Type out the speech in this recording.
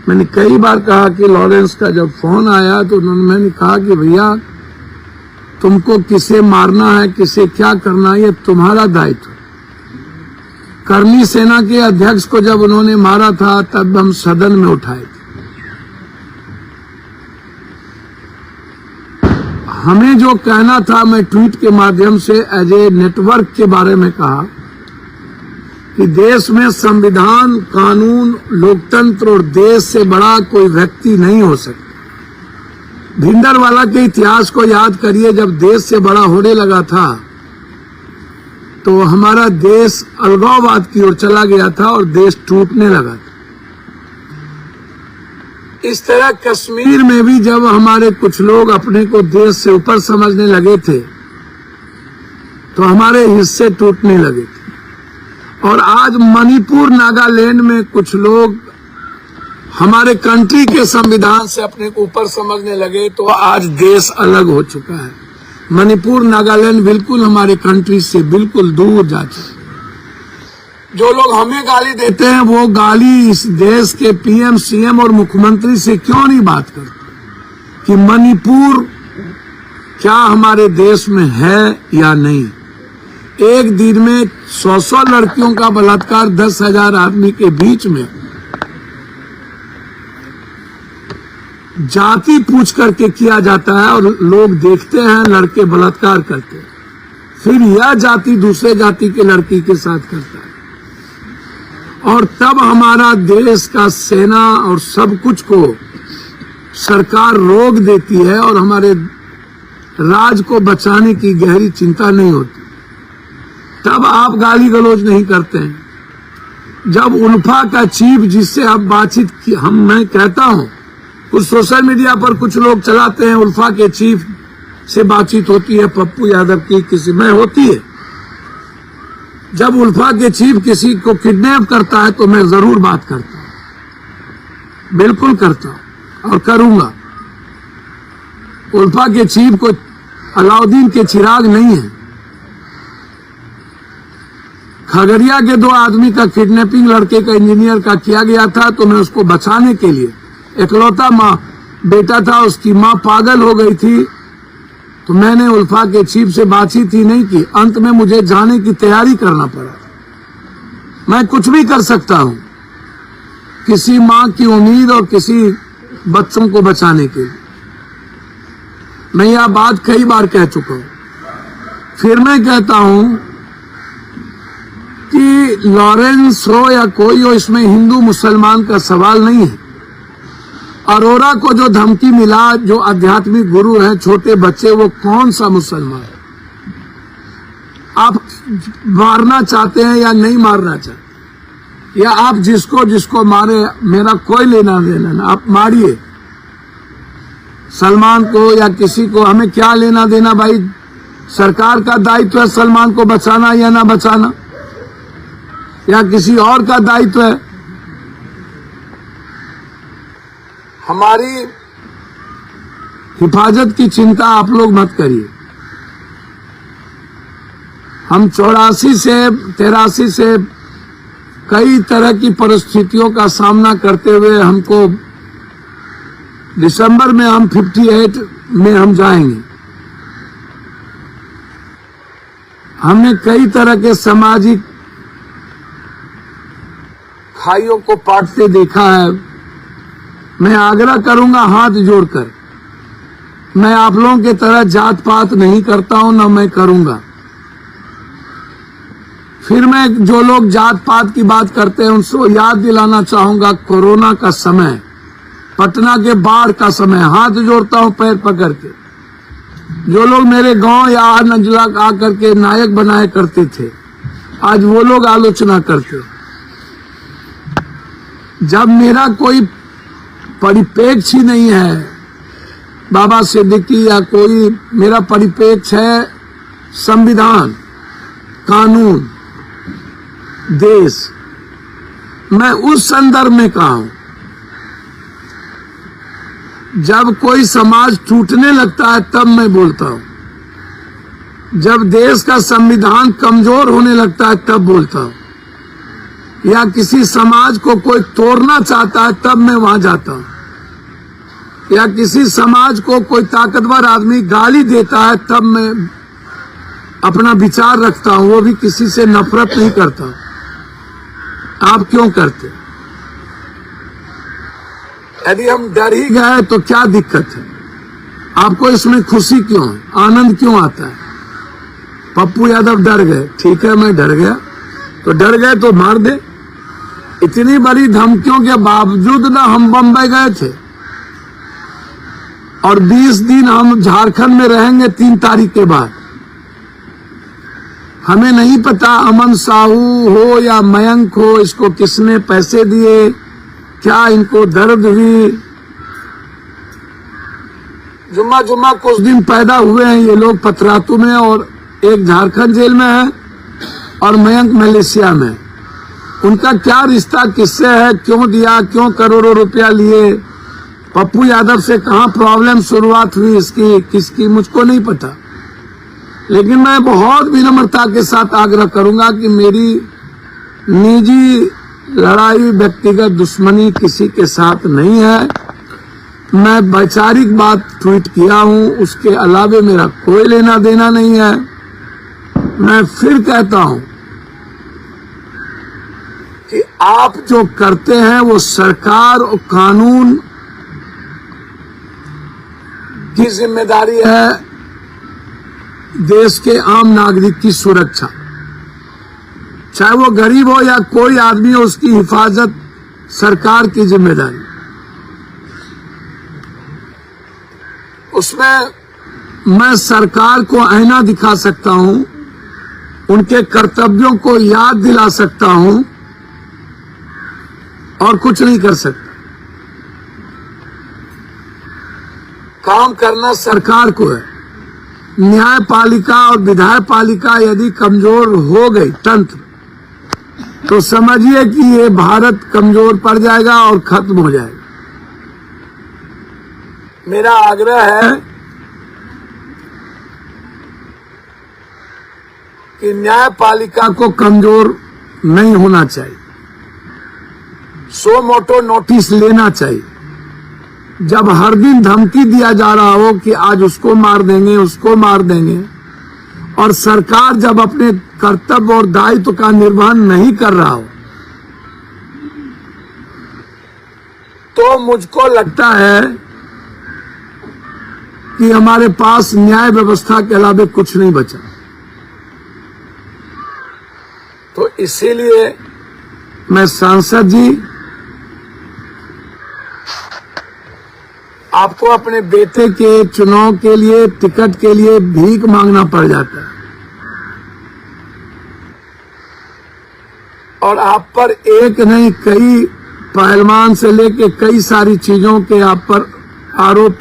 मैंने कई बार कहा कि लॉरेंस का जब फोन आया तो मैंने कहा कि भैया तुमको किसे मारना है, किसे क्या करना है, ये तुम्हारा दायित्व। कर्मी सेना के अध्यक्ष को जब उन्होंने मारा था तब हम सदन में उठाए थे। हमें जो कहना था, मैं ट्वीट के माध्यम से एज ए नेटवर्क के बारे में कहा कि देश में संविधान, कानून, लोकतंत्र और देश से बड़ा कोई व्यक्ति नहीं हो सकता। भिंडरवाला के इतिहास को याद करिए, जब देश से बड़ा होने लगा था तो हमारा देश अलगाववाद की ओर चला गया था और देश टूटने लगा था। इस तरह कश्मीर में भी जब हमारे कुछ लोग अपने को देश से ऊपर समझने लगे थे तो हमारे हिस्से टूटने लगे थे। और आज मणिपुर, नागालैंड में कुछ लोग हमारे कंट्री के संविधान से अपने को ऊपर समझने लगे तो आज देश अलग हो चुका है। मणिपुर, नागालैंड बिल्कुल हमारे कंट्री से बिल्कुल दूर जा चुके। जो लोग हमें गाली देते हैं वो गाली इस देश के पीएम, सीएम और मुख्यमंत्री से क्यों नहीं बात करते कि मणिपुर क्या हमारे देश में है या नहीं। एक दिन में 100 लड़कियों का बलात्कार 10,000 आदमी के बीच में जाति पूछ करके किया जाता है और लोग देखते हैं लड़के बलात्कार करते हैं, फिर यह जाति दूसरे जाति के लड़की के साथ करता है और तब हमारा देश का सेना और सब कुछ को सरकार रोक देती है और हमारे राज को बचाने की गहरी चिंता नहीं होती। तब आप गाली गलौज नहीं करते हैं। जब उल्फा का चीफ जिससे आप बातचीत की, मैं कहता हूं कुछ सोशल मीडिया पर कुछ लोग चलाते हैं उल्फा के चीफ से बातचीत होती है, पप्पू यादव की किसी में होती है। जब उल्फा के चीफ किसी को किडनैप करता है तो मैं जरूर बात करता हूं, बिल्कुल करता हूं और करूंगा। उल्फा के चीफ को अलाउद्दीन के चिराग नहीं है। खगड़िया के 2 आदमी का किडनैपिंग लड़के का, इंजीनियर का किया गया था तो मैं उसको बचाने के लिए, इकलौता माँ बेटा था, उसकी माँ पागल हो गई थी तो मैंने उल्फा के चीफ से बातचीत ही नहीं की। अंत में मुझे जाने की तैयारी करना पड़ा। मैं कुछ भी कर सकता हूं किसी माँ की उम्मीद और किसी बच्चों को बचाने के लिए। मैं यह बात कई बार कह चुका हूं, फिर मैं कहता हूं कि लॉरेंस हो या कोई हो, इसमें हिंदू मुसलमान का सवाल नहीं है। अरोरा को जो धमकी मिला, जो आध्यात्मिक गुरु हैं, छोटे बच्चे, वो कौन सा मुसलमान है? आप मारना चाहते हैं या नहीं मारना चाहते, या आप जिसको जिसको मारे, मेरा कोई लेना देना ना, आप मारिए सलमान को या किसी को, हमें क्या लेना देना भाई। सरकार का दायित्व है सलमान को बचाना या ना बचाना, या किसी और का दायित्व है। हमारी हिफाजत की चिंता आप लोग मत करिए। हम 84 से 83 से कई तरह की परिस्थितियों का सामना करते हुए, हमको दिसंबर में हम 58 में हम जाएंगे। हमने कई तरह के सामाजिक खाइयों को पाटते देखा है। मैं आग्रह करूंगा हाथ जोड़कर, मैं आप लोगों की तरह जात पात नहीं करता हूं, ना मैं करूंगा। फिर मैं जो लोग जात पात की बात करते हैं उनको याद दिलाना चाहूंगा, कोरोना का समय, पटना के बाढ़ का समय, हाथ जोड़ता हूं पैर पकड़ के। जो लोग मेरे गांव या नजला आकर के नायक बनाए करते थे, आज वो लोग आलोचना करते। जब मेरा कोई परिपेक्ष ही नहीं है, बाबा सिद्दीकी या कोई, मेरा परिपेक्ष है संविधान, कानून, देश। मैं उस संदर्भ में कहा हूं, जब कोई समाज टूटने लगता है तब मैं बोलता हूं, जब देश का संविधान कमजोर होने लगता है तब बोलता हूं। या किसी समाज को कोई तोड़ना चाहता है तब मैं वहां जाता हूं, या किसी समाज को कोई ताकतवर आदमी गाली देता है तब मैं अपना विचार रखता हूं, वो भी किसी से नफरत नहीं करता। आप क्यों करते? यदि हम डर ही गए तो क्या दिक्कत है? आपको इसमें खुशी क्यों है, आनंद क्यों आता है? पप्पू यादव डर गए, ठीक है मैं डर गया, तो डर गए तो मार दे। इतनी बड़ी धमकियों के बावजूद ना हम बम्बई गए थे, और 20 दिन हम झारखंड में रहेंगे 3 तारीख के बाद। हमें नहीं पता अमन साहू हो या मयंक हो, इसको किसने पैसे दिए, क्या इनको दर्द हुई। जुम्मा जुम्मा कुछ दिन पैदा हुए हैं ये लोग पतरातू में, और एक झारखंड जेल में है और मयंक मलेशिया में। उनका क्या रिश्ता किससे है, क्यों दिया, क्यों करोड़ों रुपया लिए, पप्पू यादव से कहां प्रॉब्लम शुरुआत हुई इसकी, किसकी, मुझको नहीं पता। लेकिन मैं बहुत विनम्रता के साथ आग्रह करूंगा कि मेरी निजी लड़ाई, व्यक्तिगत दुश्मनी किसी के साथ नहीं है। मैं वैचारिक बात ट्वीट किया हूं, उसके अलावे मेरा कोई लेना देना नहीं है। मैं फिर कहता हूं कि आप जो करते हैं वो सरकार और कानून की जिम्मेदारी है, देश के आम नागरिक की सुरक्षा, चाहे वो गरीब हो या कोई आदमी हो, उसकी हिफाजत सरकार की जिम्मेदारी। उसमें मैं सरकार को आईना दिखा सकता हूं, उनके कर्तव्यों को याद दिला सकता हूं, और कुछ नहीं कर सकता। काम करना सरकार को है। न्यायपालिका और विधायपालिका यदि कमजोर हो गई तंत्र, तो समझिए कि ये भारत कमजोर पड़ जाएगा और खत्म हो जाएगा। मेरा आग्रह है कि न्यायपालिका को कमजोर नहीं होना चाहिए, सो मोटो नोटिस लेना चाहिए। जब हर दिन धमकी दिया जा रहा हो कि आज उसको मार देंगे, उसको मार देंगे, और सरकार जब अपने कर्तव्य और दायित्व का निर्वहन नहीं कर रहा हो, तो मुझको लगता है कि हमारे पास न्याय व्यवस्था के अलावा कुछ नहीं बचा। तो इसीलिए मैं सांसद जी, आपको अपने बेटे के चुनाव के लिए, टिकट के लिए भीख मांगना पड़ जाता है, और आप पर एक नहीं कई पहलवान से लेके कई सारी चीजों के आप पर आरोप